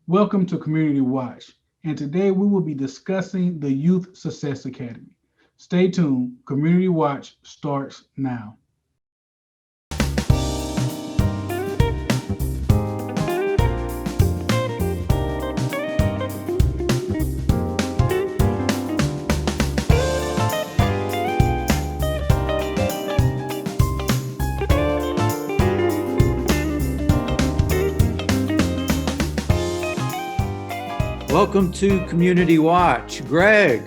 Welcome to Community Watch, and today we will be discussing the Youth Success Academy. Stay tuned, Community Watch starts now. Welcome to Community Watch. Greg,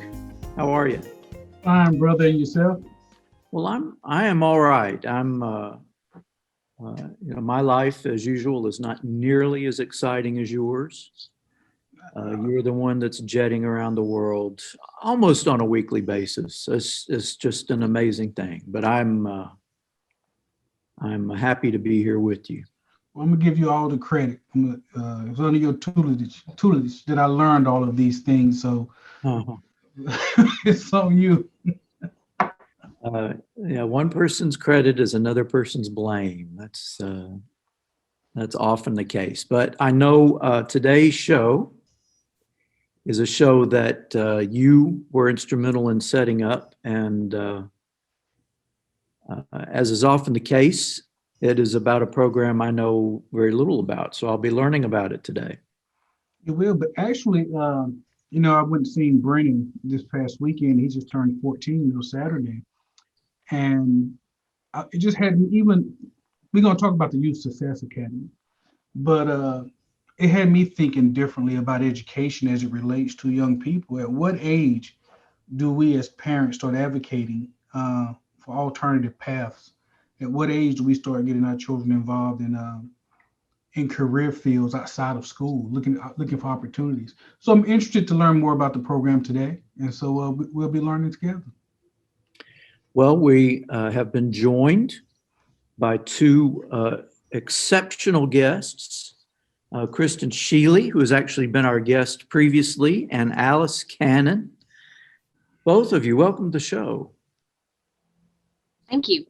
how are you? Fine, brother, and yourself? Well, I am all right. My life as usual is not nearly as exciting as yours. You're the one that's jetting around the world almost on a weekly basis. It's just an amazing thing. But I'm happy to be here with you. Well, I'm gonna give you all the credit. It's under your tutelage that I learned all of these things, so Uh-huh. it's on you. One person's credit is another person's blame. That's often the case. But I know today's show is a show that you were instrumental in setting up, and as is often the case, it is about a program I know very little about. So I'll be learning about it today. It will, but actually, I went to see Brennan this past weekend. He just turned 14 on Saturday, and it just had me even. We're gonna talk about the Youth Success Academy, but it had me thinking differently about education as it relates to young people. At what age do we as parents start advocating for alternative paths? At what age do we start getting our children involved in career fields outside of school, looking for opportunities? So I'm interested to learn more about the program today, and so we'll be learning together. Well, we have been joined by two exceptional guests, Kristen Sheely, who has actually been our guest previously, and Alice Cannon. Both of you, welcome to the show. Thank you.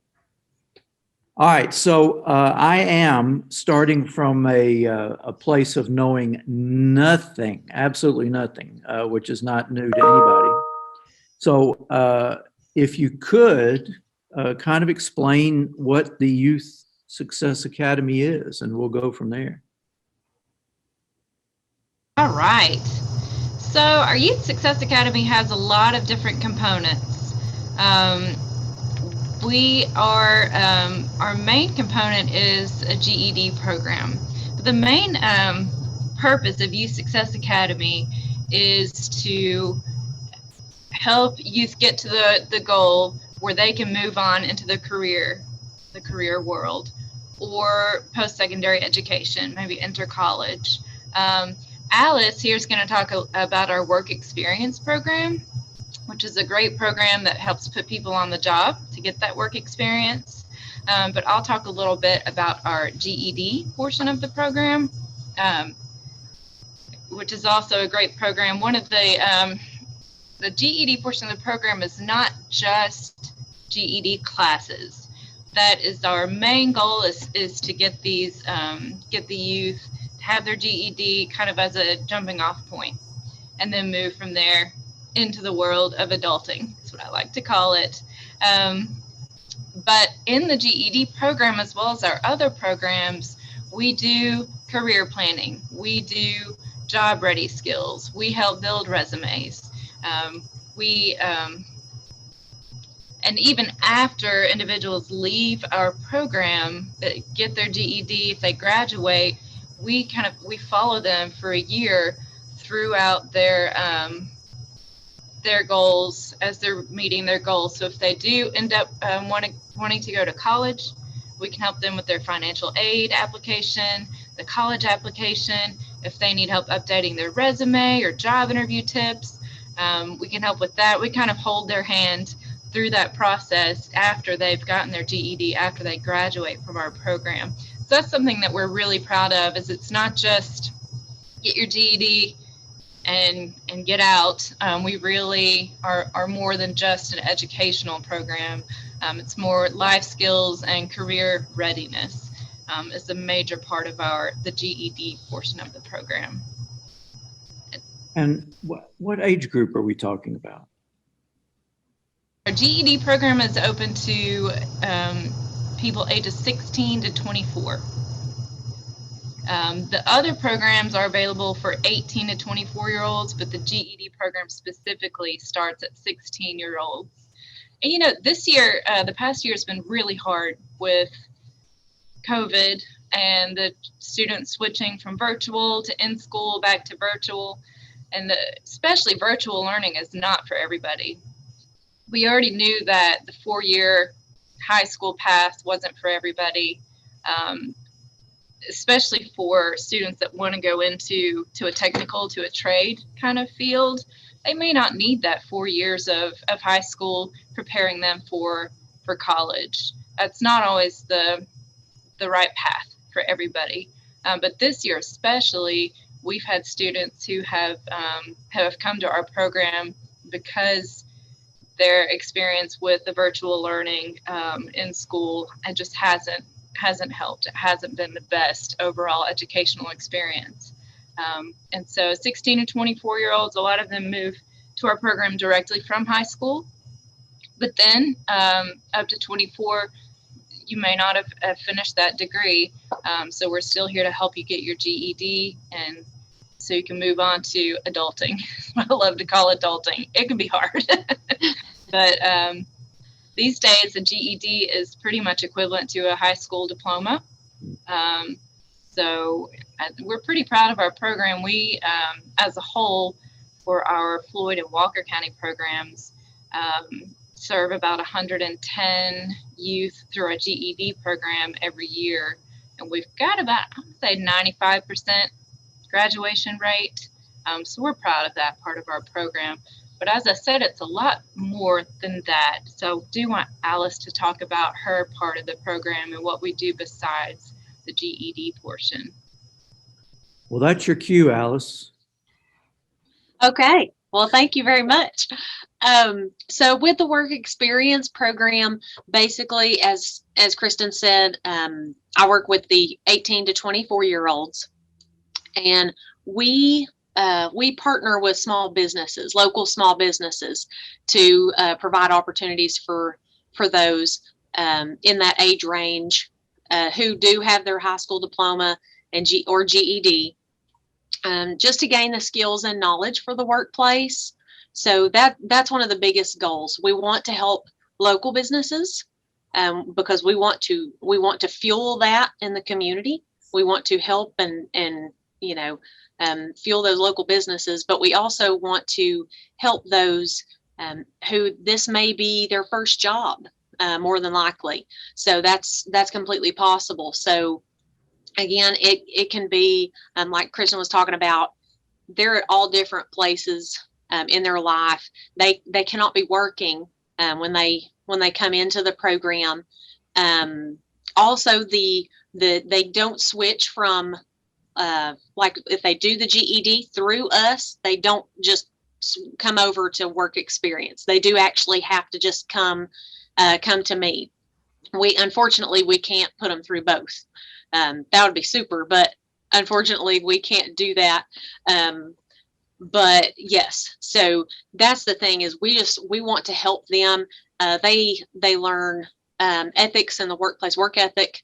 All right, so I am starting from a place of knowing nothing, absolutely nothing, which is not new to anybody. So if you could kind of explain what the Youth Success Academy is, and we'll go from there. All right. So our Youth Success Academy has a lot of different components. Our main component is a GED program. The main purpose of Youth Success Academy is to help youth get to the goal where they can move on into the career world, or post-secondary education, maybe enter college. Alice here is going to talk about our work experience program, which is a great program that helps put people on the job to get that work experience. But I'll talk a little bit about our GED portion of the program, which is also a great program. One of the GED portion of the program is not just GED classes. That is our main goal, is to get the youth to have their GED kind of as a jumping off point, and then move from there into the world of adulting. That's what I like to call it. But in the GED program, as well as our other programs, we do career planning. We do job ready skills. We help build resumes. And even after individuals leave our program, that get their GED, if they graduate, we follow them for a year throughout their goals as they're meeting their goals. So if they do end up wanting to go to college, we can help them with their financial aid application, the college application. If they need help updating their resume or job interview tips, we can help with that. We kind of hold their hand through that process after they've gotten their GED, after they graduate from our program. So that's something that we're really proud of, is it's not just get your GED and get out. We really are more than just an educational program. It's more life skills and career readiness is a major part of the GED portion of the program. And what age group are we talking about? Our GED program is open to people ages 16 to 24. The other programs are available for 18 to 24-year-olds, but the GED program specifically starts at 16-year-olds. And this year, the past year has been really hard with COVID and the students switching from virtual to in school back to virtual. And especially virtual learning is not for everybody. We already knew that the 4-year high school path wasn't for everybody, especially for students that want to go into a technical, to a trade kind of field. They may not need that 4 years of high school preparing them for college. That's not always the right path for everybody. But this year especially, we've had students who have come to our program because their experience with the virtual learning in school and just hasn't helped. It hasn't been the best overall educational experience. And so 16 to 24-year-olds, a lot of them move to our program directly from high school. But then up to 24, you may not have finished that degree. So we're still here to help you get your GED, and so you can move on to adulting. I love to call adulting. It can be hard. But these days, a GED is pretty much equivalent to a high school diploma. So we're pretty proud of our program. We, as a whole, for our Floyd and Walker County programs, serve about 110 youth through our GED program every year. And we've got about, I would say, 95% graduation rate. So we're proud of that part of our program. But as I said, it's a lot more than that. So do want Alice to talk about her part of the program and what we do besides the GED portion. Well, that's your cue, Alice. Okay. Well, thank you very much. So with the work experience program, basically, as Kristen said, I work with the 18 to 24-year-olds, and we partner with small businesses, local small businesses, to provide opportunities for those in that age range who do have their high school diploma or GED, just to gain the skills and knowledge for the workplace. So that's one of the biggest goals. We want to help local businesses because we want to fuel that in the community. We want to help and fuel those local businesses, but we also want to help those who this may be their first job, more than likely. So that's completely possible. So again, it can be like Kristen was talking about. They're at all different places in their life. They cannot be working when they come into the program. Also, they don't switch from like if they do the GED through us, they don't just come over to work experience. They do actually have to just come to me. Unfortunately we can't put them through both. That would be super, but unfortunately we can't do that. But yes, so that's the thing, is we want to help them. They learn ethics in the workplace, work ethic,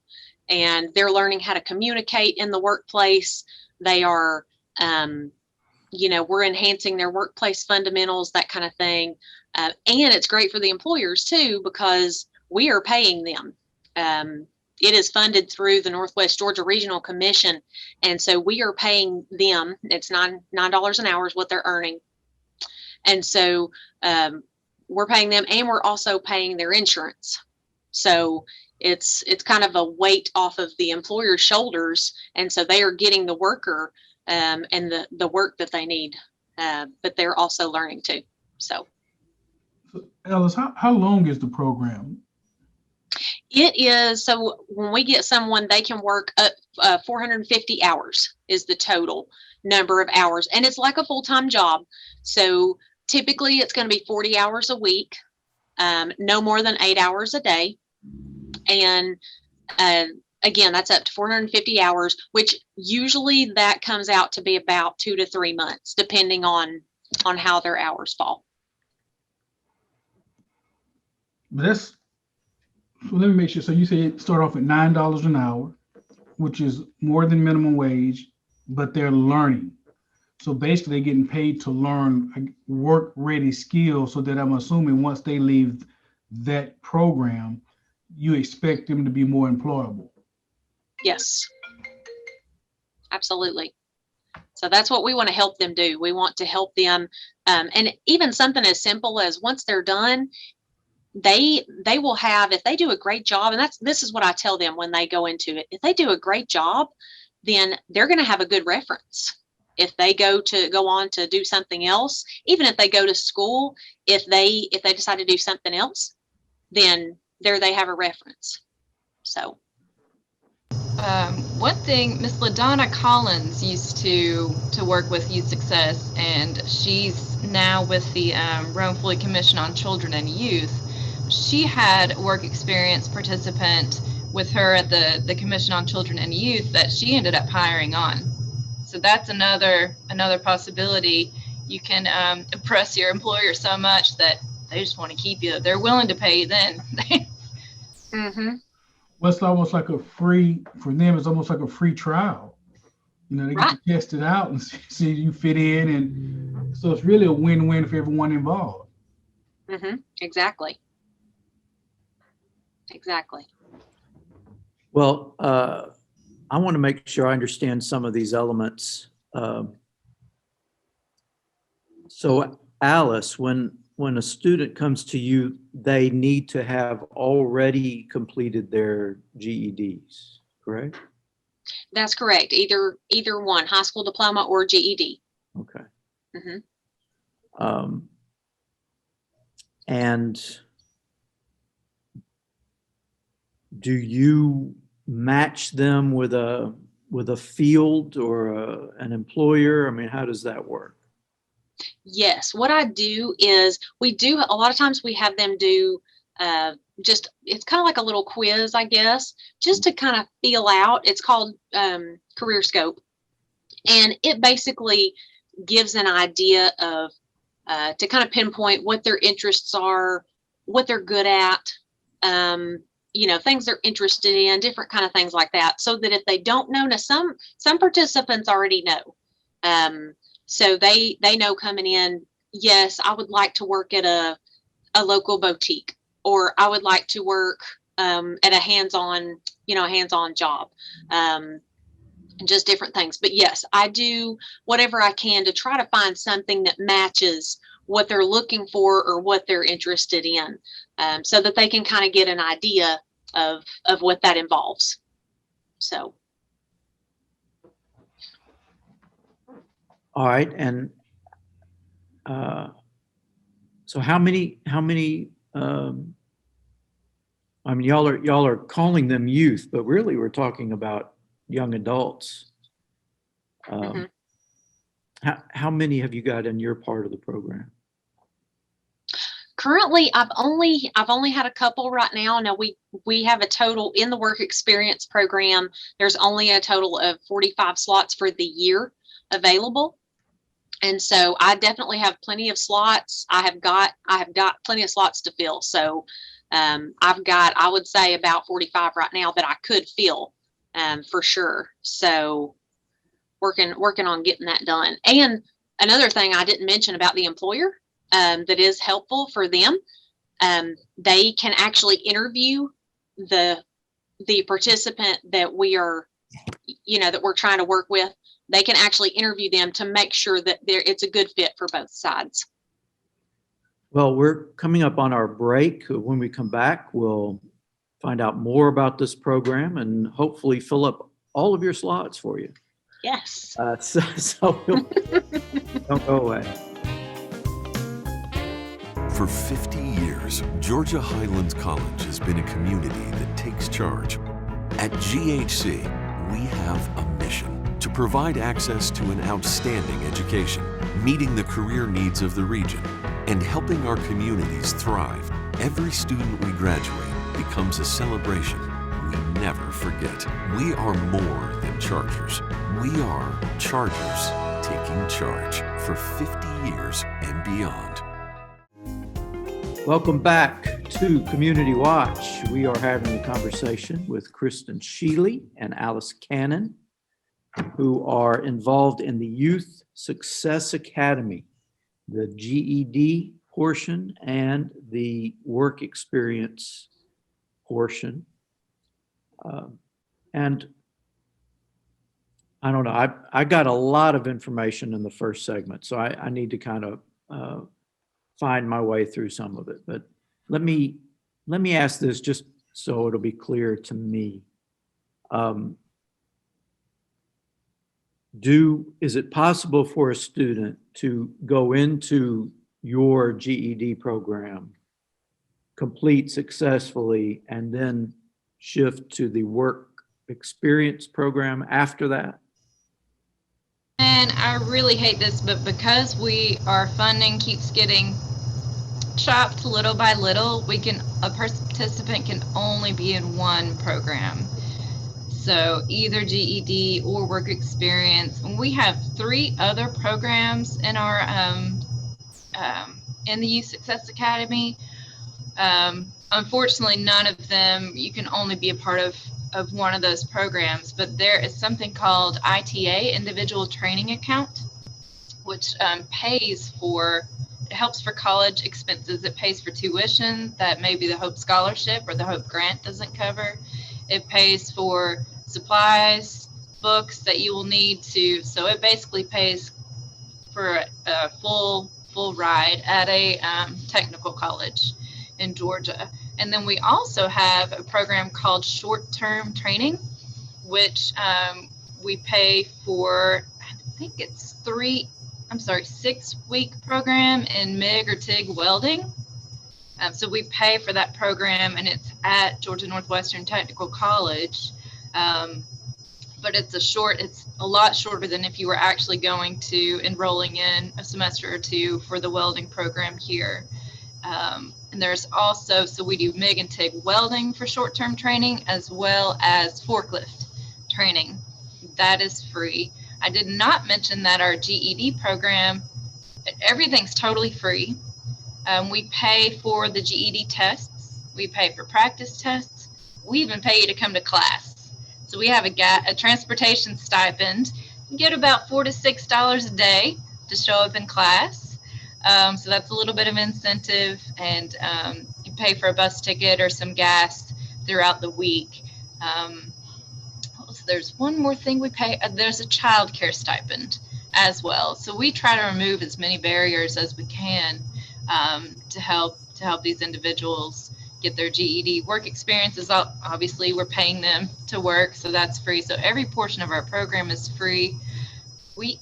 and they're learning how to communicate in the workplace. They are, we're enhancing their workplace fundamentals, that kind of thing. And it's great for the employers too, because we are paying them. It is funded through the Northwest Georgia Regional Commission. And so we are paying them. It's $9 an hour is what they're earning. And so we're paying them, and we're also paying their insurance. So it's kind of a weight off of the employer's shoulders. And so they are getting the worker and the work that they need, but they're also learning too. So Alice, how long is the program? It is, so when we get someone, they can work up 450 hours is the total number of hours. And it's like a full-time job. So typically it's going to be 40 hours a week, no more than 8 hours a day. And again, that's up to 450 hours, which usually that comes out to be about 2 to 3 months, depending on how their hours fall. But so let me make sure. So you say it start off at $9 an hour, which is more than minimum wage, but they're learning. So basically they're getting paid to learn work ready skills, so that I'm assuming once they leave that program, you expect them to be more employable. Yes, absolutely. So that's what we want to help them do. We want to help them. And even something as simple as once they're done, they will have, if they do a great job, and this is what I tell them when they go into it, if they do a great job, then they're going to have a good reference. If they go on to do something else, even if they go to school, if they decide to do something else, then there they have a reference. So. One thing, Miss LaDonna Collins used to work with Youth Success, and she's now with the Rome Fully Commission on Children and Youth. She had work experience participant with her at the Commission on Children and Youth that she ended up hiring on. So that's another possibility. You can impress your employer so much that they just want to keep you. They're willing to pay you then. Mm-hmm. Well, it's almost like for them, it's almost like a free trial. They get to test it out and see you fit in. And so it's really a win-win for everyone involved. Mm-hmm. Exactly. Well, I want to make sure I understand some of these elements. So Alice, when a student comes to you, they need to have already completed their GEDs, correct? That's correct. Either one, high school diploma or GED. Okay. Mm-hmm. And do you match them with a field or an employer? I mean, how does that work? Yes, what I do is a lot of times we have them do it's kind of like a little quiz, I guess, just to kind of feel out. It's called Career Scope, and it basically gives an idea of to kind of pinpoint what their interests are, what they're good at, things they're interested in, different kind of things like that, so that if they don't know, now some participants already know. So they know coming in, yes, I would like to work at a local boutique, or I would like to work at a hands-on job, just different things. But yes, I do whatever I can to try to find something that matches what they're looking for or what they're interested in, so that they can kind of get an idea of what that involves. So. All right, and so how many? I mean, y'all are calling them youth, but really we're talking about young adults. Mm-hmm. How many have you got in your part of the program? Currently, I've only had a couple right now. Now we have a total in the work experience program. There's only a total of 45 slots for the year available. And so I definitely have plenty of slots. I have got plenty of slots to fill. So I've got, I would say, about 45 right now that I could fill for sure. So working on getting that done. And another thing I didn't mention about the employer that is helpful for them, they can actually interview the participant that we are, that we're trying to work with. They can actually interview them to make sure that it's a good fit for both sides. Well, we're coming up on our break. When we come back, we'll find out more about this program and hopefully fill up all of your slots for you. Yes. So don't go away. For 50 years, Georgia Highlands College has been a community that takes charge. At GHC, we have a mission to provide access to an outstanding education, meeting the career needs of the region, and helping our communities thrive. Every student we graduate becomes a celebration we never forget. We are more than Chargers. We are Chargers taking charge for 50 years and beyond. Welcome back to Community Watch. We are having a conversation with Kristen Sheely and Alice Cannon, who are involved in the Youth Success Academy, the GED portion and the work experience portion. And I don't know, I got a lot of information in the first segment, so I need to kind of find my way through some of it. But let me ask this just so it'll be clear to me. Is it possible for a student to go into your GED program, complete successfully, and then shift to the work experience program after that? And I really hate this, but because our funding keeps getting chopped little by little, a participant can only be in one program. So either GED or work experience. And we have 3 other programs in our in the Youth Success Academy. Unfortunately, none of them, you can only be a part of one of those programs, but there is something called ITA, Individual Training Account, which it helps for college expenses. It pays for tuition that maybe the Hope Scholarship or the Hope Grant doesn't cover. It pays for supplies, books that you will need so it basically pays for a full ride at a technical college in Georgia. And then we also have a program called short-term training, which we pay for, I think it's 6-week program in MIG or TIG welding. So we pay for that program, and it's at Georgia Northwestern Technical College. But it's a lot shorter than if you were actually enrolling in a semester or 2 for the welding program here. And there's also, so we do MIG and TIG welding for short-term training, as well as forklift training. That is free. I did not mention that our GED program, everything's totally free. We pay for the GED tests. We pay for practice tests. We even pay you to come to class. So we have a transportation stipend. You get about $4 to $6 a day to show up in class. So that's a little bit of incentive, and you pay for a bus ticket or some gas throughout the week. So there's one more thing we pay. There's a child care stipend as well. So we try to remove as many barriers as we can to help these individuals get their GED. Work experiences, obviously we're paying them to work, so that's free. So every portion of our program is free. We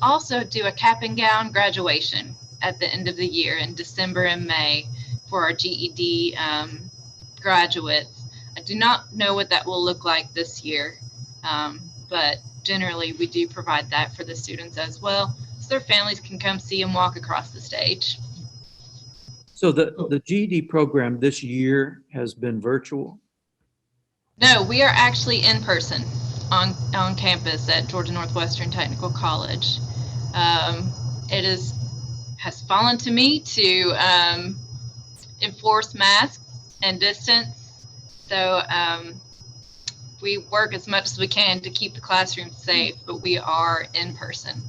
also do a cap and gown graduation at the end of the year in December and May for our GED graduates. I do not know what that will look like this year, but generally we do provide that for the students as well, so their families can come see them walk across the stage. So the GED program this year has been virtual? No, we are actually in person on campus at Georgia Northwestern Technical College. It has fallen to me to enforce masks and distance. So we work as much as we can to keep the classroom safe, but we are in person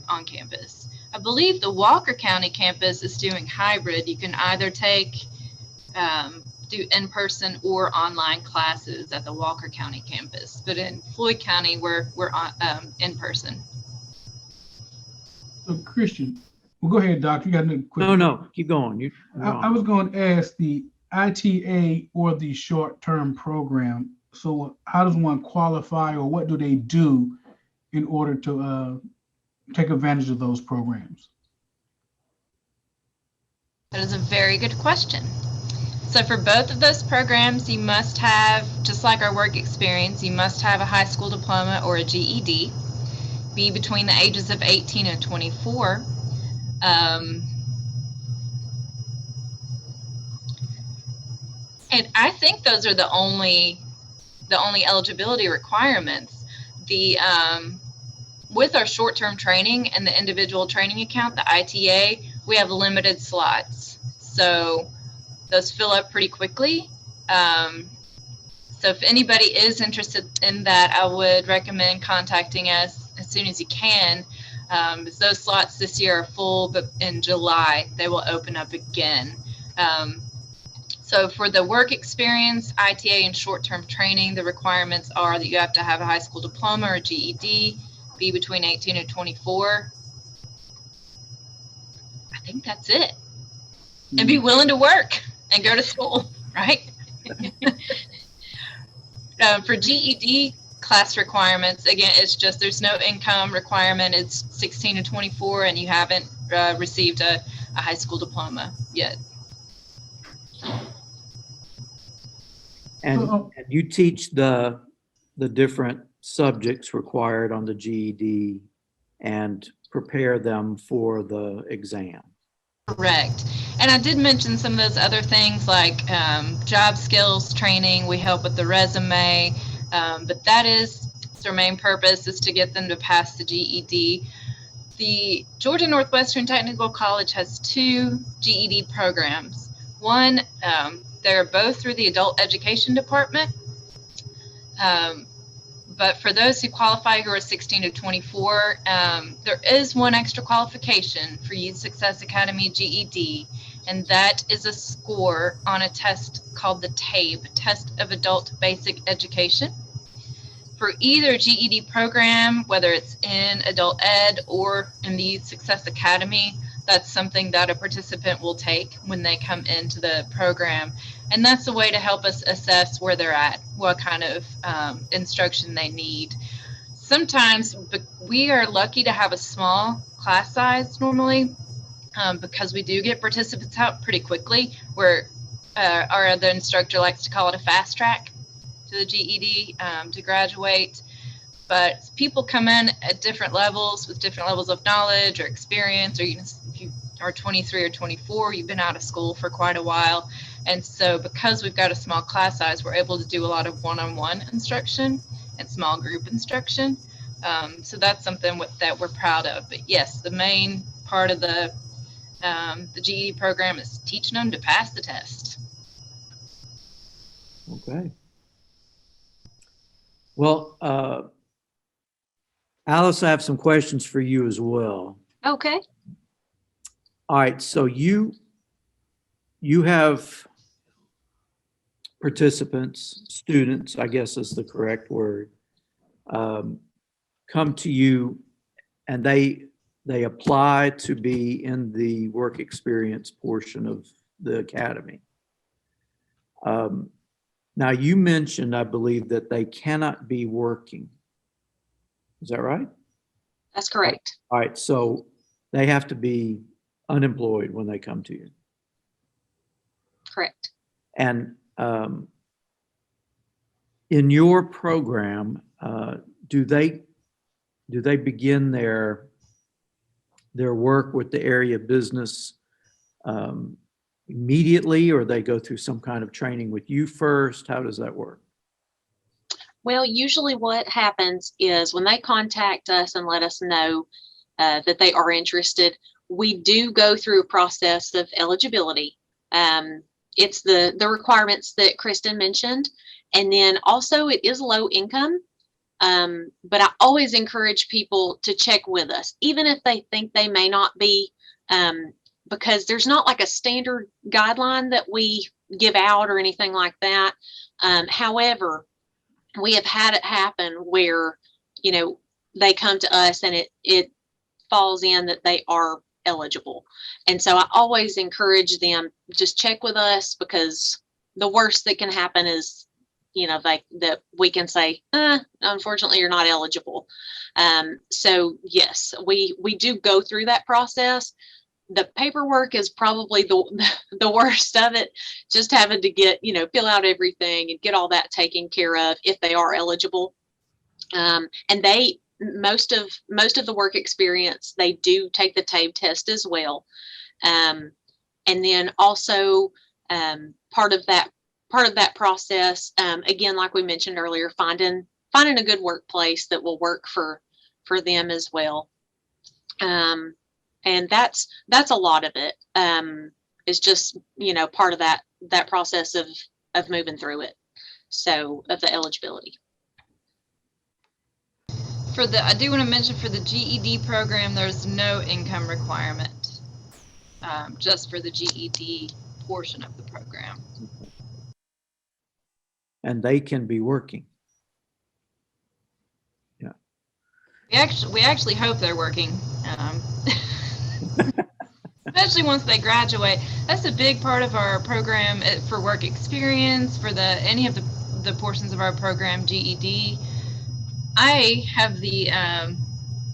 on campus. I believe the Walker County campus is doing hybrid. You can either do in-person or online classes at the Walker County campus, but in Floyd County, we're in person. So Christian, well, go ahead, Doc. You got another question. No, keep going. I was going to ask the ITA or the short-term program. So how does one qualify, or what do they do in order to take advantage of those programs? That is a very good question. So for both of those programs, you must have, just like our work experience, you must have a high school diploma or a GED, be between the ages of 18 and 24. And I think those are the only the only eligibility requirements. The with our short-term training and the individual training account, the ITA, we have limited slots. So those fill up pretty quickly. So if anybody is interested in that, I would recommend contacting us as soon as you can. Those slots this year are full, but in July, they will open up again. So for the work experience, ITA, and short-term training, the requirements are that you have to have a high school diploma or GED, be between 18 and 24. I think that's it. And be willing to work and go to school, right? For GED class requirements, again, it's just there's no income requirement. It's 16 to 24, and you haven't received a high school diploma yet. And you teach the different subjects required on the GED and prepare them for the exam. Correct. And I did mention some of those other things like job skills training. We help with the resume, but that is their main purpose, is to get them to pass the GED. The Georgia Northwestern Technical College has 2 GED programs. One, they're both through the Adult Education Department. But for those who qualify who are 16 to 24, there is one extra qualification for Youth Success Academy GED, and that is a score on a test called the TABE, Test of Adult Basic Education. For either GED program, whether it's in Adult Ed or in the Youth Success Academy, that's something that a participant will take when they come into the program. And that's a way to help us assess where they're at, what kind of instruction they need. Sometimes we are lucky to have a small class size normally because we do get participants out pretty quickly, where our other instructor likes to call it a fast track to the GED to graduate. But people come in at different levels with different levels of knowledge or experience, or if you are 23 or 24, you've been out of school for quite a while. And so because we've got a small class size, we're able to do a lot of one-on-one instruction and small group instruction. So that's something that we're proud of. But yes, the main part of the GED program is teaching them to pass the test. Okay. Well, Alice, I have some questions for you as well. Okay. All right, so you have participants, students, I guess is the correct word, come to you and they apply to be in the work experience portion of the academy. Now you mentioned, I believe, that they cannot be working. Is that right? That's correct. All right, so they have to be unemployed when they come to you. Correct. And in your program, do they begin their work with the area business immediately, or they go through some kind of training with you first? How does that work? Well, usually what happens is when they contact us and let us know that they are interested, we do go through a process of eligibility. It's the requirements that Kristen mentioned. And then also it is low income. But I always encourage people to check with us, even if they think they may not be, because there's not like a standard guideline that we give out or anything like that. However, we have had it happen where, they come to us and it falls in that they are eligible. And so I always encourage them, just check with us, because the worst that can happen is, that we can say, unfortunately, you're not eligible. So yes, we do go through that process. The paperwork is probably the worst of it, just having to get, fill out everything and get all that taken care of if they are eligible. And most of the work experience, they do take the TABE test as well. And then also part of that part of that process, again, like we mentioned earlier, finding a good workplace that will work for them as well. And that's a lot of it. Is just, part of that process of moving through it. So of the eligibility. I do want to mention for the GED program, there's no income requirement, just for the GED portion of the program. And they can be working. Yeah. We actually hope they're working, especially once they graduate. That's a big part of our program for work experience, for any of the portions of our program, GED. I have the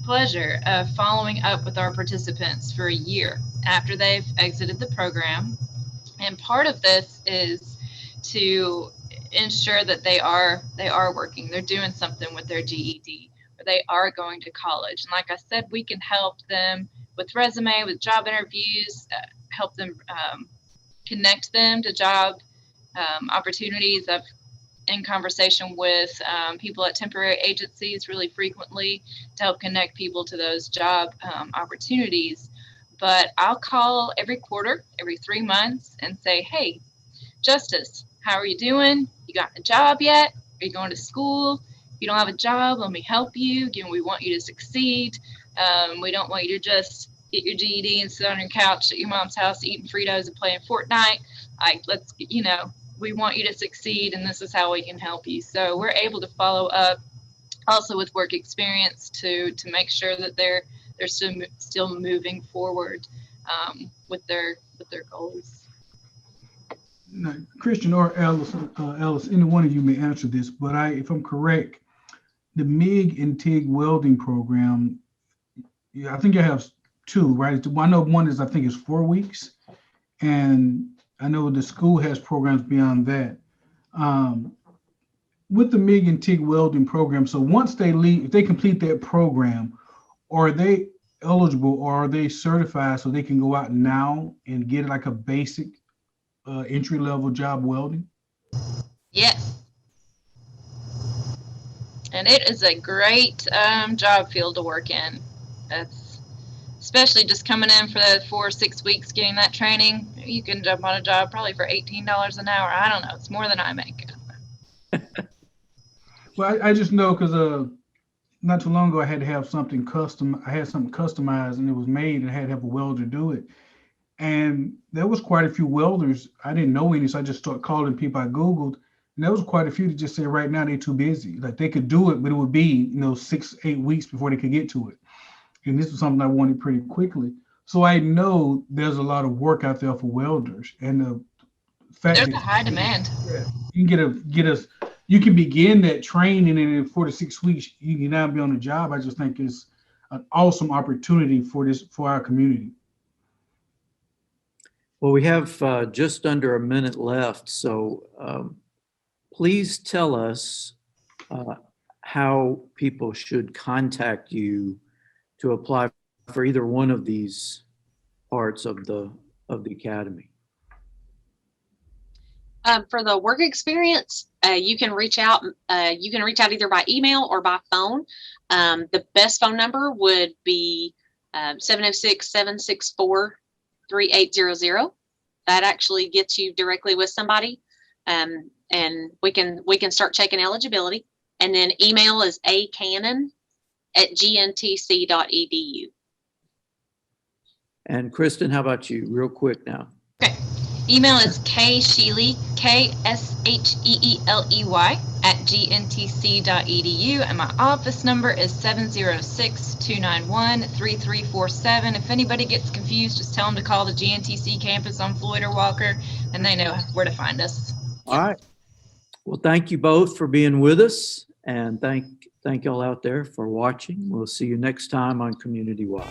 pleasure of following up with our participants for a year after they've exited the program. And part of this is to ensure that they are working, they're doing something with their GED, or they are going to college. And like I said, we can help them with resume, with job interviews, help them connect them to job opportunities. I've in conversation with people at temporary agencies really frequently to help connect people to those job opportunities. But I'll call every quarter, every 3 months, and say, hey, Justice, how are you doing? You got a job yet? Are you going to school? If you don't have a job, let me help you. Again, we want you to succeed. We don't want you to just get your GED and sit on your couch at your mom's house eating Fritos and playing Fortnite. We want you to succeed, and this is how we can help you. So we're able to follow up also with work experience to make sure that they're still moving forward with their goals. Now, Christian or Alice, any one of you may answer this, but if I'm correct, the MIG and TIG welding program, I think you have two, right? I know one is, I think it's 4 weeks, and I know the school has programs beyond that. With the MIG and TIG welding program, so once they leave, if they complete that program, are they eligible or are they certified so they can go out now and get like a basic entry-level job welding? Yes. And it is a great job field to work in. That's especially just coming in for the 4 or 6 weeks getting that training. You can jump on a job probably for $18 an hour. I don't know. It's more than I make. Well, I just know because not too long ago I had to have something custom. I had something customized and it was made, and I had to have a welder do it. And there was quite a few welders. I didn't know any, so I just started calling people I Googled. And there was quite a few that just said right now they're too busy. Like they could do it, but it would be 6-8 weeks before they could get to it. And this was something I wanted pretty quickly. So I know there's a lot of work out there for welders. And the fact there's a high demand. You can you can begin that training, and in 4 to 6 weeks you can now be on the job. I just think it's an awesome opportunity for our community. Well, we have just under a minute left, so please tell us how people should contact you to apply for either one of these parts of the academy. For the work experience, you can reach out. You can reach out either by email or by phone. The best phone number would be 706-764-3800. That actually gets you directly with somebody, and we can start checking eligibility. And then email is acannon@gntc.edu. And Kristen, how about you, real quick now? Okay. Email is ksheely, KSHEELEY @gntc.edu, and my office number is 706-291-3347. If anybody gets confused, just tell them to call the GNTC campus on Floyd or Walker, and they know where to find us. All right. Well, thank you both for being with us, and thank y'all out there for watching. We'll see you next time on Community Watch.